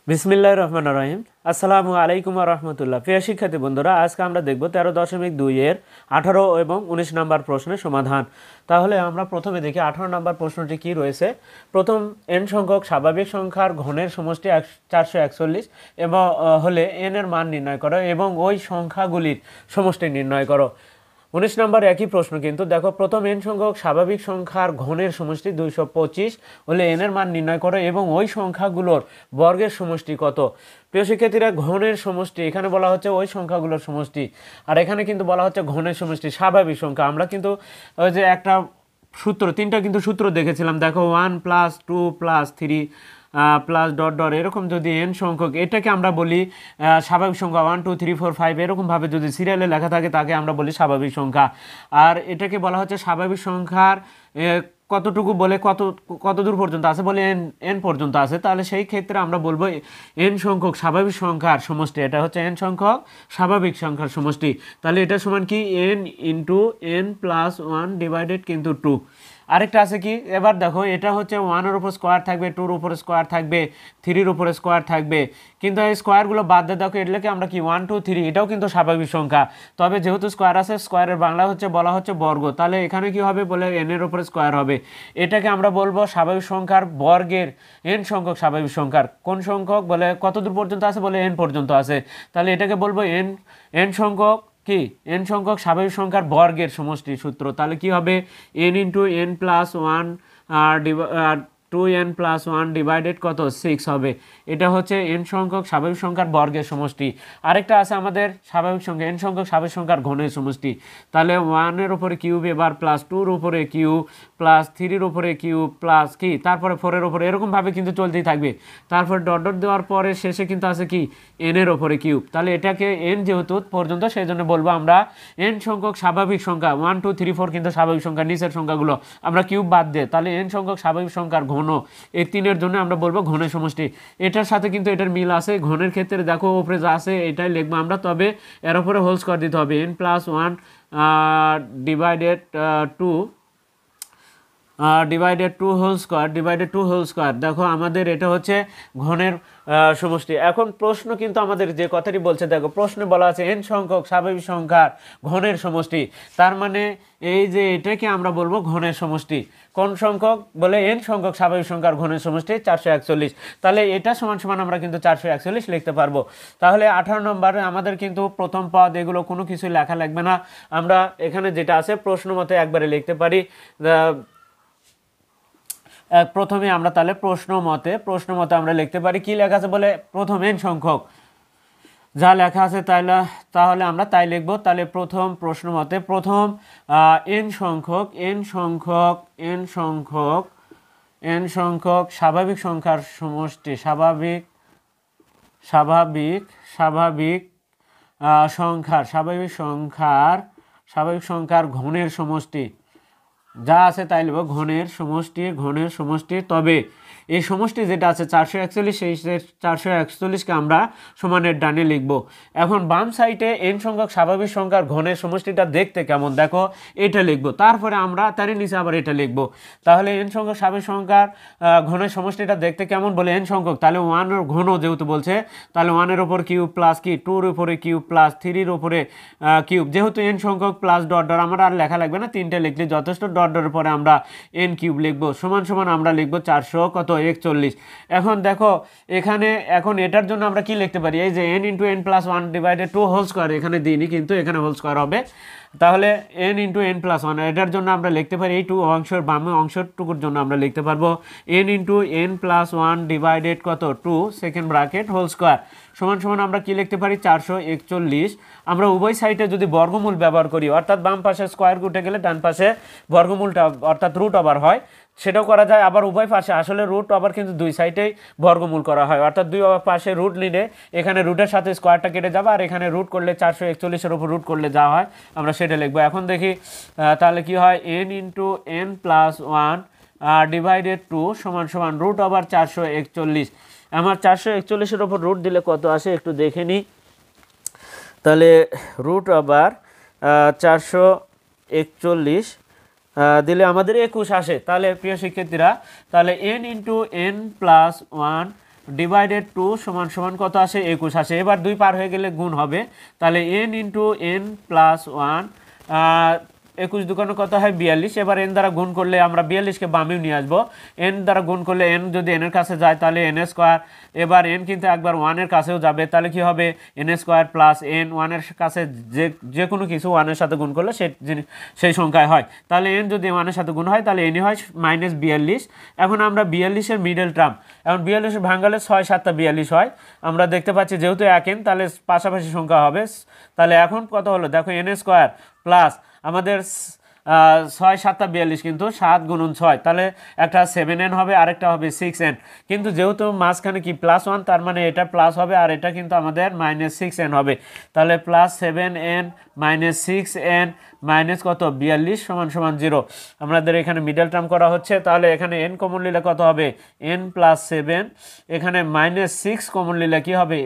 বিসমিল্লাহির রহমানির রহিম। আসসালামু আলাইকুম ওয়া রাহমাতুল্লাহ। প্রিয় শিক্ষার্থী বন্ধুরা, আজকে আমরা দেখব 13.2 এর 18 এবং 19 নম্বর প্রশ্নের সমাধান। তাহলে আমরা প্রথমে দেখি 18 নম্বর প্রশ্নটি কি রয়েছে। প্রথম, n সংখ্যক স্বাভাবিক সংখ্যার ঘনের সমষ্টি 441 এবং হলে n এর মান নির্ণয় করো এবং ওই সংখ্যাগুলির সমষ্টি নির্ণয় করো। 19 নম্বর একই প্রশ্ন, কিন্তু দেখো প্রথম n সংখ্যক স্বাভাবিক সংখ্যার ঘনের সমষ্টি 225 হলে n এর মান নির্ণয় করো এবং ওই সংখ্যাগুলোর বর্গের সমষ্টি কত। প্রিয় শিক্ষার্থীরা, ঘনের সমষ্টি এখানে বলা হচ্ছে ওই সংখ্যাগুলোর সমষ্টি, আর এখানে কিন্তু বলা হচ্ছে ঘনের সমষ্টি স্বাভাবিক সংখ্যা। আমরা কিন্তু ওই যে একটা সূত্র, তিনটা কিন্তু সূত্র দেখেছিলাম, দেখো 1 + 2 + 3 প্লাস ডট ডট এরকম যদি n সংখ্যক, এটাকে আমরা বলি স্বাভাবিক সংখ্যা। 1 2 3 4 5 এরকমভাবে যদি সিরিয়ালে লেখা থাকে তাকে আমরা বলি স্বাভাবিক সংখ্যা। আর এটাকে বলা হচ্ছে স্বাভাবিক সংখ্যার কতটুকু বলে কত দূর পর্যন্ত আছে, বলে n পর্যন্ত আছে। তাহলে সেই ক্ষেত্রে আমরা বলবো n সংখ্যক স্বাভাবিক সংখ্যার সমষ্টি, এটা হচ্ছে n সংখ্যক স্বাভাবিক সংখ্যার সমষ্টি। তাহলে এটা সমান কি n × n + 1 ডিভাইডেড কিন্তু 2। আরেকটা আছে কি, এবার দেখো এটা হচ্ছে 1 এর উপর স্কোয়ার থাকবে, 2 এর উপর স্কোয়ার থাকবে, 3 এর উপরে স্কোয়ার থাকবে, কিন্তু এই স্কোয়ারগুলো বাদ দিয়ে দেখো এটাকে আমরা কি 1 2 3, এটাও কিন্তু স্বাভাবিক সংখ্যা। তবে যেহেতু স্কোয়ার আছে, স্কোয়ারের বাংলা হচ্ছে বলা হচ্ছে বর্গ, তাহলে এখানে কি হবে বলে n এর উপরে স্কোয়ার হবে। এটাকে আমরা বলবো স্বাভাবিক সংখ্যার বর্গের n সংখ্যক স্বাভাবিক সংখ্যার কোন সংখ্যক বলে কত দূর পর্যন্ত আছে, বলে n পর্যন্ত আছে। তাহলে এটাকে বলবো n সংখ্যক কি n সংখ্যক স্বাভাবিক সংখ্যার বর্গের সমষ্টি সূত্র। তাহলে কি হবে n × n + 1 2n + 1 ডিভাইডেড কত 6 হবে। এটা হচ্ছে n সংখ্যক স্বাভাবিক সংখ্যার বর্গের সমষ্টি। আরেকটা আছে আমাদের স্বাভাবিক সংখ্যা n সংখ্যক স্বাভাবিক সংখ্যার ঘনের সমষ্টি। তাহলে 1 এর উপরে কিউব, এবার প্লাস 2 এর উপরে কিউব, প্লাস 3 এর উপরে কিউব, প্লাস কি তারপরে 4 এর উপরে, এরকমভাবে কিন্তু চলতেই থাকবে। তারপর ডট ডট দেওয়ার পরে শেষে কিন্তু আছে কি n এর উপরে কিউব। তাহলে এটাকে n যেহেতু পর্যন্ত, সেই জন্য বলবো আমরা n সংখ্যক স্বাভাবিক সংখ্যা 1 2 3 4 কিন্তু স্বাভাবিক সংখ্যা, নিচের সংখ্যাগুলো আমরা কিউব বাদ দেয়, তাহলে n সংখ্যক স্বাভাবিক সংখ্যার ঘন, এই 3 এর জন্য আমরা বলবো ঘনের সমষ্টি। এটার সাথে কিন্তু এটার মিল আছে, ঘনের ক্ষেত্রে দেখো উপরে যা আছে এটাই লিখবো আমরা, তবে এর উপরে হোল স্কোয়ার দিতে হবে। n + 1 divided 2 divided 2 whole square. দেখো আমাদের এটা হচ্ছে ঘনের সমষ্টি। এখন প্রশ্ন কিন্তু আমাদের যে কথাটি বলছে, দেখো প্রশ্নে বলা আছে n সংখ্যক স্বাভাবিক সংখ্যার ঘনের সমষ্টি, তার মানে এই যে এটাকে আমরা বলবো ঘনের সমষ্টি। কোন সংখ্যক বলে n সংখ্যক স্বাভাবিক সংখ্যার ঘনের সমষ্টি 441। তাহলে এটা সমান সমান আমরা কিন্তু 441 লিখতে পারবো। তাহলে 18 নম্বরে আমাদের কিন্তু প্রথম পদ এগুলো কোনো কিছু লেখা লাগবে না, আমরা এখানে যেটা আছে প্রশ্ন মতে একবারে লিখতে পারি। প্রথমে আমরা তাহলে প্রশ্ন মতে আমরা লিখতে পারি কি লেখা আছে, বলে প্রথম n সংখ্যক যা লেখা আছে তাহলে আমরা তাই লিখব। তাহলে প্রথম প্রশ্ন মতে প্রথম n সংখ্যক স্বাভাবিক সংখ্যার সমষ্টি, স্বাভাবিক সংখ্যার ঘনের সমষ্টি যা আছে তাই লিখব ঘনের সমষ্টি। তবে এই সমষ্টি যেটা আছে 441, সেই 441কে আমরা সমানের ডানে লিখব। এখন বাম সাইডে n সংখ্যক স্বাভাবিক সংখ্যার ঘনের সমষ্টিটা দেখতে কেমন, দেখো এটা লিখব, তারপরে আমরা তার নিচে আবার এটা লিখব। তাহলে n সংখ্যক স্বাভাবিক সংখ্যার ঘনের সমষ্টিটা দেখতে কেমন, বলে n সংখ্যক, তাহলে 1 এর ঘন যেহেতু বলছে, তাহলে 1 এর উপর কিউব, প্লাস কি 2 এর উপরে কিউব, প্লাস 3 এর উপরে কিউব, যেহেতু n সংখ্যক প্লাস ডট ডট আমরা আর লেখা লাগবে না, তিনটে লিখলে যথেষ্ট। ডট ডটের পরে আমরা n কিউব লিখবো, সমান সমান আমরা লিখবো 441। এখন দেখো এখানে, এখন এটার জন্য আমরা কি লিখতে পারি, এই যে n × n + 1 divided 2 whole square, এখানে দিইনি কিন্তু এখানে হোল স্কোয়ার হবে। তাহলে n × n + 1, এটার জন্য আমরা লিখতে পারি এই 2 অংশের বামে অংশটুকুর জন্য আমরা লিখতে পারবো n × n + 1 ডিভাইডেড কত 2 সেকেন্ড ব্র্যাকেট হোল স্কোয়ার, সমান সমান আমরা কি লিখতে পারি 441। আমরা উভয় সাইডে যদি বর্গমূল ব্যবহার করি, অর্থাৎ বাম পাশে স্কোয়ার উঠে গেলে ডান পাশে বর্গমূলটা অর্থাৎ রুট ওভার হয়, সেটাও করা যায়। আবার উভয় পাশে আসলে রুট ওভার কিন্তু দুই সাইডেই বর্গমূল করা হয়, অর্থাৎ দুই পাশে রুট নিলে এখানে রুটের সাথে স্কোয়ারটা কেটে যাবে, আর এখানে রুট করলে 441 এর উপর রুট করলে যা হয় আমরা সেটা লিখবো। এখন দেখি তাহলে কি হয়, n × n + 1 ডিভাইডেড 2 সমান সমান রুট ওভার 441। আমার 441 এর উপর রুট দিলে কত আসে একটু দেখে নিই। তাহলে রুট ওভার 441 দিলে আমাদের 21 আসে। তাহলে প্রিয় শিক্ষার্থীরা, তাহলে n × n + 1 ডিভাইডেড 2 সমান সমান কত আসে 21 আসে। এবার 2 পার হয়ে গেলে গুণ হবে, তাহলে n ইন্টু n প্লাস 1, 21 দুগুণে কত হয় 42। এবার n দ্বারা গুণ করলে আমরা 42কে বামেও নিয়ে আসবো, n দ্বারা গুণ করলে n যদি n এর কাছে যায় তাহলে n স্কোয়ার, এবার n কিন্তু একবার 1 এর কাছেও যাবে, তাহলে কি হবে n স্কোয়ার প্লাস n, 1 এর কাছে যে কোনো কিছু 1 এর সাথে গুণ করলে সেই সংখ্যায় হয়, তাহলে n যদি 1 এর সাথে গুণ হয় তাহলে n হয় -42। এখন আমরা 42 এর মিডল টার্ম, এখন 42 ভাঙালে 6 7 42 হয়, আমরা দেখতে পাচ্ছি যেহেতু এক n তাহলে পাশাপাশি সংখ্যা হবে, তাহলে এখন কত হলো দেখো n স্কোয়ার প্লাস আমাদের 6 7 42 কিন্তু 7 গুণন 6, তাহলে একটা 7n হবে আরেকটা হবে 6n, কিন্তু যেহেতু মাঝখানে কি +1 তার মানে এটা প্লাস হবে আর এটা কিন্তু আমাদের -6n হবে, তাহলে +7n -6n মাইনাস কত 42 সমান সমান 0। আমাদের এখানে মিডল টার্ম করা হচ্ছে, তাহলে এখানে n কমন নিলে কত হবে n + 7, এখানে -6 কমন নিলে কি হবে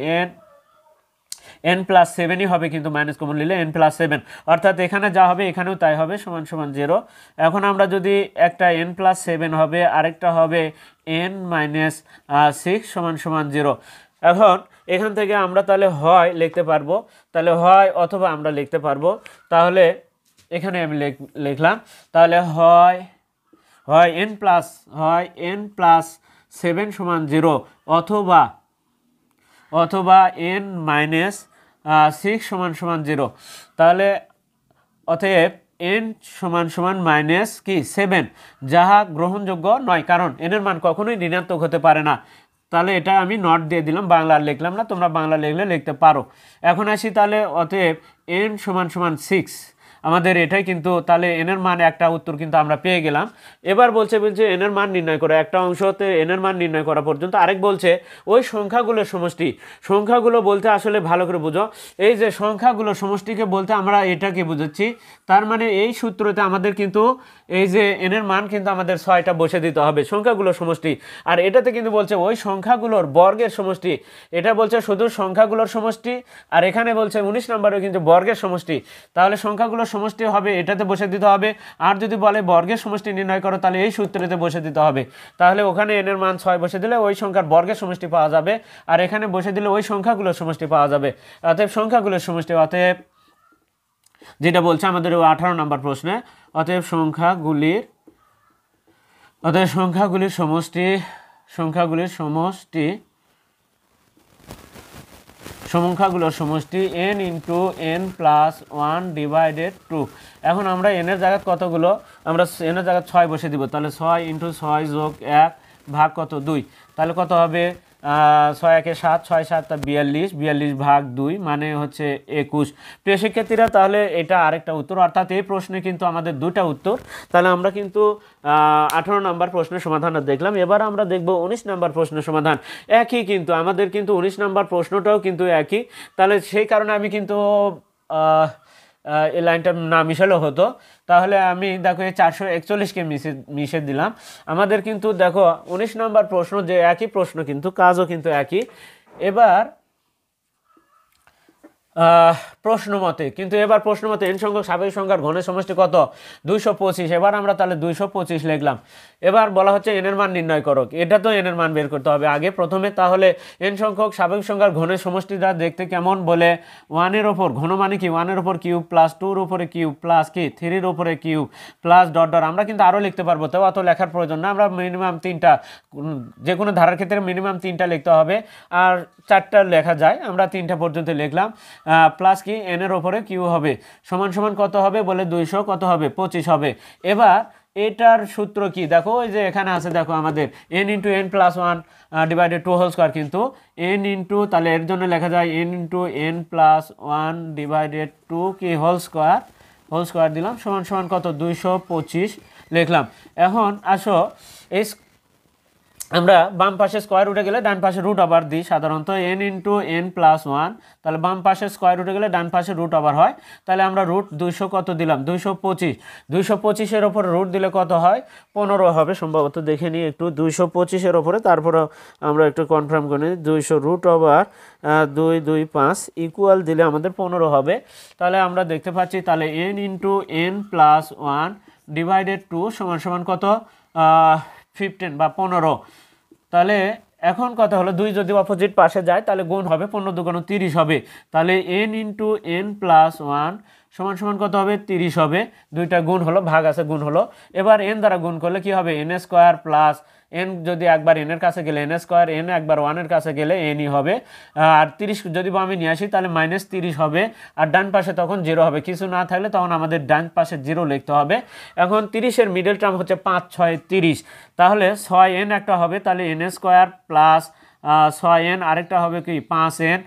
n + 7ই হবে, কিন্তু মাইনাস কমন নিলে n + 7, অর্থাৎ এখানে যা হবে এখানেও তাই হবে সমান সমান 0। এখন আমরা যদি একটা n + 7 হবে আরেকটা হবে n - 6 সমান সমান 0। এখন এখান থেকে আমরা তাহলে হয় লিখতে পারবো, তাহলে হয় অথবা আমরা লিখতে পারবো, তাহলে এখানে আমি লিখলাম, তাহলে হয় n + 7 সমান 0 অথবা n - 6 সমান সমান 0, তাহলে অতএব n সমান সমান মাইনাস কি 7, যাহা গ্রহণযোগ্য নয়, কারণ n এর মান কখনোই ঋণাত্মক হতে পারে না। তাহলে এটা আমি নট দিয়ে দিলাম, বাংলা আর লিখলাম না, তোমরা বাংলা লিখলে লিখতে পারো। এখন আসি, তাহলে অতএব n সমান সমান 6, আমাদের এটাই কিন্তু, তাহলে n এর মান একটা উত্তর কিন্তু আমরা পেয়ে গেলাম। এবার বলছে n এর মান নির্ণয় করো, একটা অংশতে n এর মান নির্ণয় করা পর্যন্ত। আরেক বলছে ওই সংখ্যাগুলোর সমষ্টি, সংখ্যাগুলো বলতে আসলে ভালো করে বুঝো, এই যে সংখ্যাগুলোর সমষ্টিকে বলতে আমরা এটাকে বুঝাচ্ছি, তার মানে এই সূত্রতে আমাদের কিন্তু এই যে n এর মান কিন্তু আমাদের 6টা বসে দিতে হবে সংখ্যাগুলোর সমষ্টি, আর এটাতে কিন্তু বলছে ওই সংখ্যাগুলোর বর্গের সমষ্টি, এটা বলছে শুধু সংখ্যাগুলোর সমষ্টি, আর এখানে বলছে 19 নম্বরে কিন্তু বর্গের সমষ্টি, তাহলে সংখ্যাগুলোর সমষ্টি হবে এটাতে বসে দিতে হবে, আর যদি বলে বর্গের সমষ্টি নির্ণয় করো তাহলে এই সূত্রতে বসে দিতে হবে, তাহলে ওখানে n এর মান 6 বসে দিলে ওই সংখ্যার বর্গের সমষ্টি পাওয়া যাবে, আর এখানে বসে দিলে ওই সংখ্যাগুলোর সমষ্টি পাওয়া যাবে, অতএব সংখ্যাগুলোর সমষ্টি, অতএব যেটা বলছে আমাদের 18 নম্বর প্রশ্নে, অতএব সংখ্যাগুলির সমষ্টি n into n plus 1 divided 2। এখন আমরা n এর জায়গায় কতগুলো, আমরা n এর জায়গায় 6 বসে দিব, তাহলে 6 ইন্টু 6 যোগ 1 ভাগ কত 2, তাহলে কত হবে 6 1 7, 6 7 42, 42 ভাগ 2 মানে হচ্ছে 21। প্রিয় শিক্ষার্থীরা, তাহলে এটা আরেকটা উত্তর, অর্থাৎ এই প্রশ্নে কিন্তু আমাদের দুটা উত্তর। তাহলে আমরা কিন্তু 18 নম্বর প্রশ্নের সমাধানটা দেখলাম, এবার আমরা দেখব 19 নম্বর প্রশ্নের সমাধান। একই কিন্তু আমাদের কিন্তু 19 নম্বর প্রশ্নটাও কিন্তু একই, তাহলে সেই কারণে আমি কিন্তু এই লাইনটা না মিশালেও হতো, তাহলে আমি দেখো এই 441কে মিশে দিলাম। আমাদের কিন্তু দেখো 19 নম্বর প্রশ্ন যে একই প্রশ্ন, কিন্তু কাজও কিন্তু একই। এবার প্রশ্ন মতে n সংখ্যক স্বাভাবিক সংখ্যার ঘনের সমষ্টি কত 225। এবার আমরা তাহলে 225 লিখলাম। এবার বলা হচ্ছে n এর মান নির্ণয় করো, এটা তো n এর মান বের করতে হবে আগে প্রথমে, তাহলে n সংখ্যক স্বাভাবিক সংখ্যার ঘনের সমষ্টিটা দেখতে কেমন বলে 1 এর উপর ঘন মানে কি 1 এর উপর কিউব প্লাস 2 এর উপরে কিউব প্লাস কি 3 এর উপরে কিউব প্লাস ডট ডট, আমরা কিন্তু আরও লিখতে পারবো, তবে অত লেখার প্রয়োজন না, আমরা মিনিমাম 3টা, যে কোনো ধারার ক্ষেত্রে মিনিমাম 3টা লিখতে হবে, আর 4টা লেখা যায়, আমরা 3টা পর্যন্ত লিখলাম, প্লাস কি n এর উপরে কিউ হবে সমান সমান কত হবে বলে 200 কত হবে 25 হবে। এবার এটার সূত্র কি দেখো, ওই যে এখানে আছে দেখো আমাদের n into n plus 1 divided 2 whole square, কিন্তু n ইন্টু, তাহলে এর জন্য লেখা যায় n into n plus 1 divided 2 কি হোল স্কোয়ার দিলাম সমান সমান কত 225 লিখলাম। এখন আসো এই আমরা বাম পাশে স্কোয়ার উঠে গেলে ডান পাশে রুট ওভার দিই সাধারণত, n ইন্টু n প্লাস 1, তাহলে বাম পাশে স্কোয়ার উঠে গেলে ডান পাশে রুট ওভার হয়, তাহলে আমরা রুট 200 কত দিলাম 225 ওপরে রুট দিলে কত হয় 15 হবে সম্ভবত, দেখে নিই একটু 225 ওপরে, তারপর আমরা একটু কনফার্ম করে নিই 200 রুট ওভার 225 ইকুয়াল দিলে আমাদের 15 হবে। তাহলে আমরা দেখতে পাচ্ছি তাহলে n into n plus 1 divided 2 সমান সমান কত 15 বা 15, তাহলে এখন কথা হলো 2 যদি অপোজিট পাশে যায় তাহলে গুণ হবে 15 দুগুণ 30 হবে, তাহলে n ইন্টু n প্লাস 1 সমান সমান কত হবে 30 হবে, দুইটা গুণ হলো, ভাগ আছে গুণ হলো। এবার n দ্বারা গুণ করলে কি হবে n স্কোয়ার প্লাস n যদি একবার n এর কাছে গেলে n স্কোয়ার, n একবার 1 এর কাছে গেলে n ই হবে, আর 30 যদি আমি নিয়ে আসি তাহলে -30 হবে, আর ডান পাশে তখন 0 হবে, কিছু না থাকলে তখন আমাদের ডান পাশে 0 লিখতে হবে। এখন 30-এর মিডল টার্ম হচ্ছে 5 6 30, তাহলে 6n একটা হবে, তাহলে n স্কোয়ার প্লাস 6n, আরেকটা হবে কি 5n।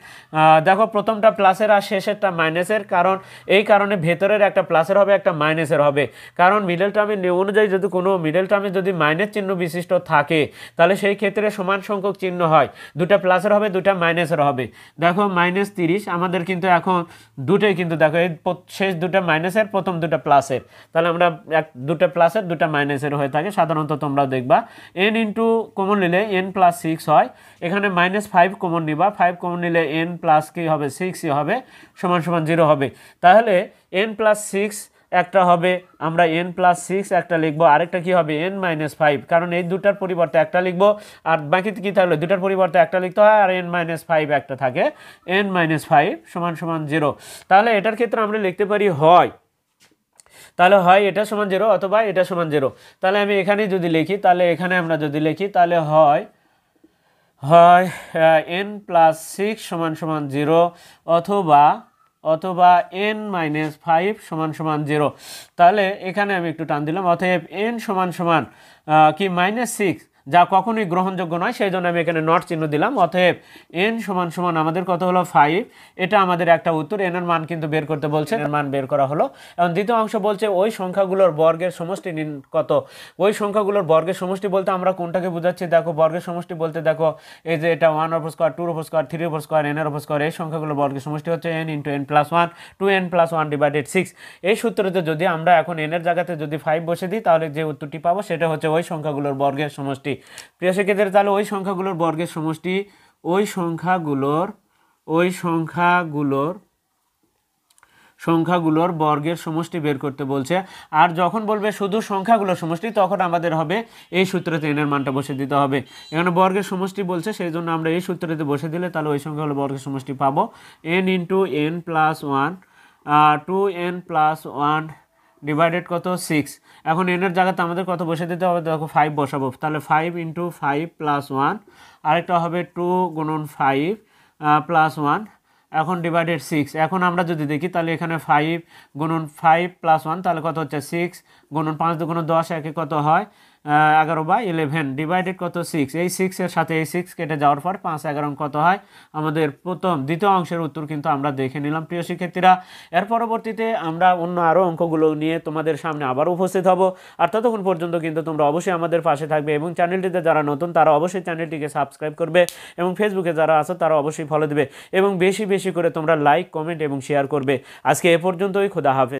দেখো প্রথমটা প্লাসের আর শেষেরটা মাইনাসের, কারণ এই কারণে ভেতরের একটা প্লাসের হবে একটা মাইনাসের হবে, কারণ মিডল টার্মের নিয়ম অনুযায়ী যদি কোনো মিডল টার্মে যদি মাইনাস চিহ্ন বিশিষ্ট থাকে তাহলে সেই ক্ষেত্রে সমান সংখ্যক চিহ্ন হয়, দুটা প্লাসের হবে দুটা মাইনাসের হবে। দেখো -30 আমাদের কিন্তু এখন দুটোই কিন্তু দেখো এই শেষ দুটা মাইনাসের প্রথম দুটা প্লাসের, তাহলে আমরা দুটা প্লাসের দুটা মাইনাসের হয়ে থাকে সাধারণত, তোমরা দেখবা। n ইন্টু কমন নিলে n প্লাস 6 হয়, এখানে -5 কমন নিবা, 5 কমন নিলে n প্লাস কি হবে 6ই হবে, সমান সমান 0 হবে। তাহলে n প্লাস 6 একটা হবে, আমরা n প্লাস 6 একটা লিখবো, আরেকটা কি হবে n মাইনাস 5, কারণ এই দুটার পরিবর্তে একটা লিখবো, আর বাকি কি থাকলো দুটার পরিবর্তে একটা লিখতে হয়, আর n মাইনাস 5 একটা থাকে, n মাইনাস 5 সমান সমান 0। তাহলে এটার ক্ষেত্রে আমরা লিখতে পারি হয়, তাহলে হয় এটা সমান 0 অথবা এটা সমান 0। তাহলে আমি এখানে যদি লিখি, তাহলে এখানে আমরা যদি লিখি তাহলে হয় n প্লাস 6 সমান সমান 0 অথবা n মাইনাস 5 সমান সমান 0। তাহলে এখানে আমি একটু টান দিলাম, অতএব n সমান সমান কি -6, যা কখনোই গ্রহণযোগ্য নয়, সেই জন্য আমি এখানে নট চিহ্ন দিলাম। অতএব n সমান সমান আমাদের কত হলো 5, এটা আমাদের একটা উত্তর। n এর মান কিন্তু বের করতে বলছে, এর মান বের করা হলো। এখন দ্বিতীয় অংশ বলছে ওই সংখ্যাগুলোর বর্গের সমষ্টি নিন কত। ওই সংখ্যাগুলোর বর্গের সমষ্টি বলতে আমরা কোনটাকে বোঝাচ্ছি, দেখো বর্গের সমষ্টি বলতে দেখো এই যে এটা 1 over square 2 over square 3 over square n এর ওভার স্কয়ার, এই সংখ্যাগুলোর বর্গের সমষ্টি হচ্ছে n into n plus 1, 2n plus 1 divided 6। এই সূত্রতে যদি আমরা এখন n এর জায়গাতে যদি 5 বসে দিই তাহলে যে উত্তরটি পাবো সেটা হচ্ছে ওই সংখ্যাগুলোর বর্গের সমষ্টি। প্রিয় শিক্ষার্থীরা, তাহলে ওই সংখ্যাগুলোর বর্গের সমষ্টি, ওই সংখ্যাগুলোর বর্গের সমষ্টি বের করতে বলছে। আর যখন বলবে শুধু সংখ্যাগুলোর সমষ্টি তখন আমাদের হবে এই সূত্রতে n এর মানটা বসে দিতে হবে। এখানে বর্গের সমষ্টি বলছে, সেই জন্য আমরা এই সূত্রতে বসে দিলে তাহলে ওই সংখ্যাগুলোর বর্গের সমষ্টি পাবো n into n plus 1, 2n plus 1 divided কত 6। এখন n এর জায়গাতে আমাদের কত বসে দিতে হবে, দেখো 5 বসাবো, তাহলে 5 ইন্টু 5 প্লাস 1, আরেকটা হবে 2 গুণন 5 প্লাস 1, এখন ডিভাইডেড 6। এখন আমরা যদি দেখি তাহলে এখানে 5 গুণন 5 প্লাস 1 তাহলে কত হচ্ছে 6 গুণন 5 দুগুণ 10, একে কত হয় 11/11 ডিভাইডেড কত 6। এই 6 এর সাথে এই 6 কেটে যাওয়ার পর 5 11 কত হয়, আমাদের দ্বিতীয় অংশের উত্তর কিন্তু আমরা দেখে নিলাম। প্রিয় শিক্ষার্থীরা, এর পরবর্তীতে আমরা অন্য আরও অঙ্কগুলো নিয়ে তোমাদের সামনে আবার উপস্থিত হব। আর ততক্ষণ পর্যন্ত কিন্তু তোমরা অবশ্যই আমাদের পাশে থাকবে, এবং চ্যানেলটিতে যারা নতুন তারা অবশ্যই চ্যানেলটিকে সাবস্ক্রাইব করবে, এবং ফেসবুকে যারা আছো তারা অবশ্যই ফলো দেবে, এবং বেশি বেশি করে তোমরা লাইক কমেন্ট এবং শেয়ার করবে। আজকে এ পর্যন্তই, খোদা হাফেজ।